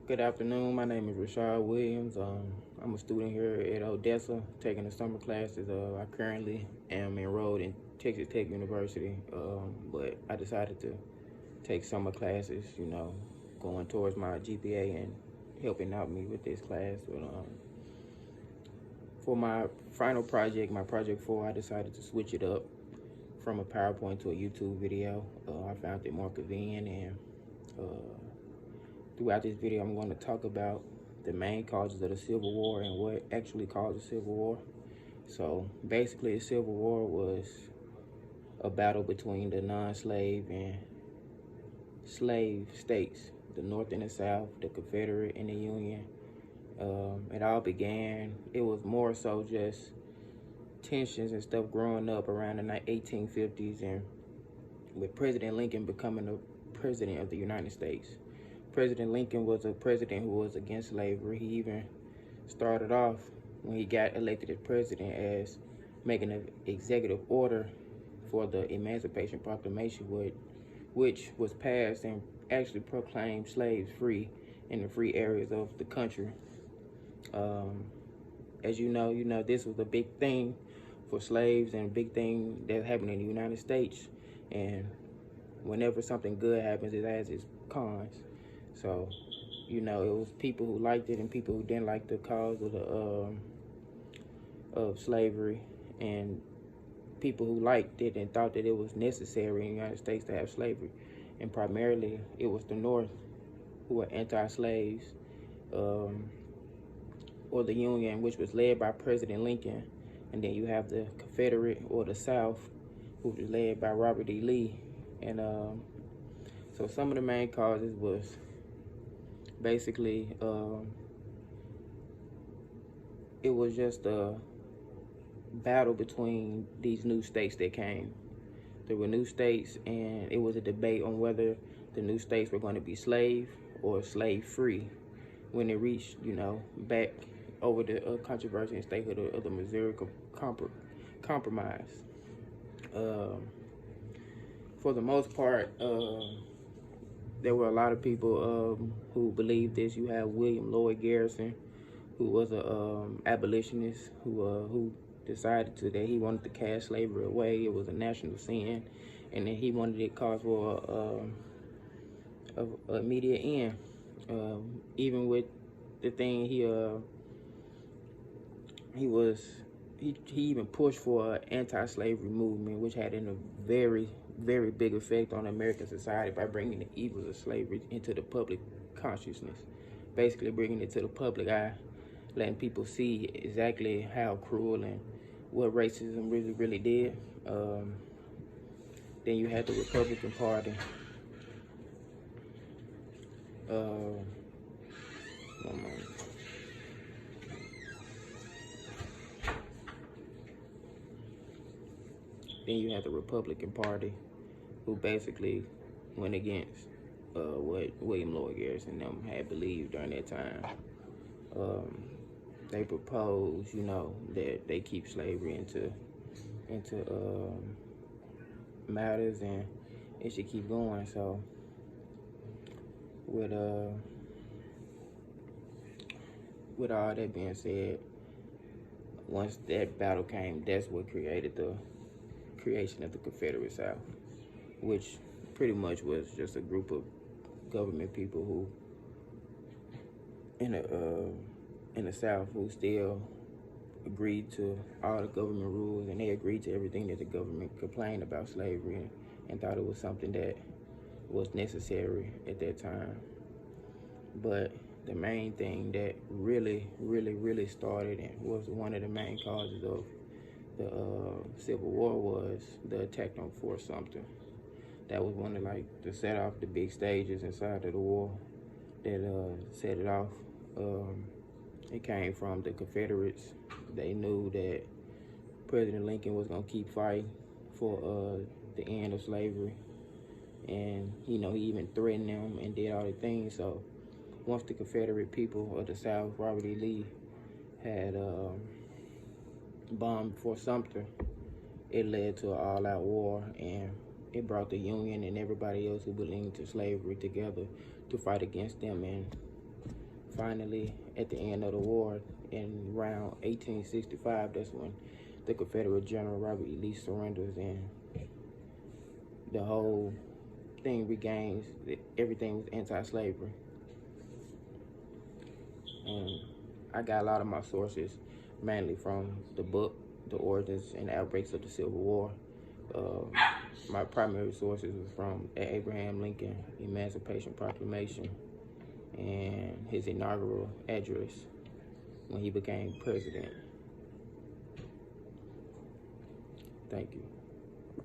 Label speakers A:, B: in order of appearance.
A: Good afternoon. My name is Rashad Williams. I'm a student here at Odessa, taking the summer classes. I currently am enrolled in Texas Tech University, but I decided to take summer classes, going towards my GPA and helping out me with this class. But for my final project, my project 4, I decided to switch it up from a PowerPoint to a YouTube video. I found it more convenient, and throughout this video, I'm going to talk about the main causes of the Civil War and what actually caused the Civil War. So basically, the Civil War was a battle between the non-slave and slave states, the North and the South, the Confederate and the Union. It all began, it was more so just tensions and stuff growing up around the 1850s, and with President Lincoln becoming the president of the United States. President Lincoln was a president who was against slavery. He even started off, when he got elected as president, as making an executive order for the Emancipation Proclamation, which was passed and actually proclaimed slaves free in the free areas of the country. As you know, this was a big thing for slaves and a big thing that happened in the United States. And whenever something good happens, it has its cons. So, it was people who liked it and people who didn't like the cause of slavery, and people who liked it and thought that it was necessary in the United States to have slavery. And primarily, it was the North who were anti-slaves, or the Union, which was led by President Lincoln. And then you have the Confederate, or the South, who was led by Robert E. Lee. And so some of the main causes was basically, it was just a battle between these new states that came. There were new states, and it was a debate on whether the new states were going to be slave or slave free when it reached, back over the controversy and statehood of the Missouri Compromise. For the most part, there were a lot of people who believed this. You have William Lloyd Garrison, who was a abolitionist who decided that he wanted to cast slavery away. It was a national sin, and then he wanted it cause for a immediate end. Even with the thing, he even pushed for an anti-slavery movement, which had a very, very big effect on American society by bringing the evils of slavery into the public consciousness, basically bringing it to the public eye, letting people see exactly how cruel and what racism really, really did. Then you had the Republican Party. One moment. Then you had the Republican Party, who basically went against what William Lloyd Garrison and them had believed during that time. They proposed, that they keep slavery into matters, and it should keep going. So with all that being said, once that battle came, that's what created the creation of the Confederate South, which pretty much was just a group of government people who in the South who still agreed to all the government rules, and they agreed to everything that the government complained about slavery, and thought it was something that was necessary at that time. But the main thing that really, really, really started and was one of the main causes of the Civil War was the attack on Fort Sumter. That was one of to set off the big stages inside of the war that set it off. It came from the Confederates. They knew that President Lincoln was gonna keep fighting for the end of slavery, and he even threatened them and did all the things. So once the Confederate people of the South, Robert E. Lee, had bombed Fort Sumter, it led to an all-out war, and it brought the Union and everybody else who belonged to slavery together to fight against them. And finally, at the end of the war, in around 1865, that's when the Confederate General Robert E. Lee surrenders, and the whole thing regains, everything was anti-slavery. And I got a lot of my sources mainly from the book, The Origins and Outbreaks of the Civil War. My primary sources was from Abraham Lincoln Emancipation Proclamation and his inaugural address when he became president. Thank you.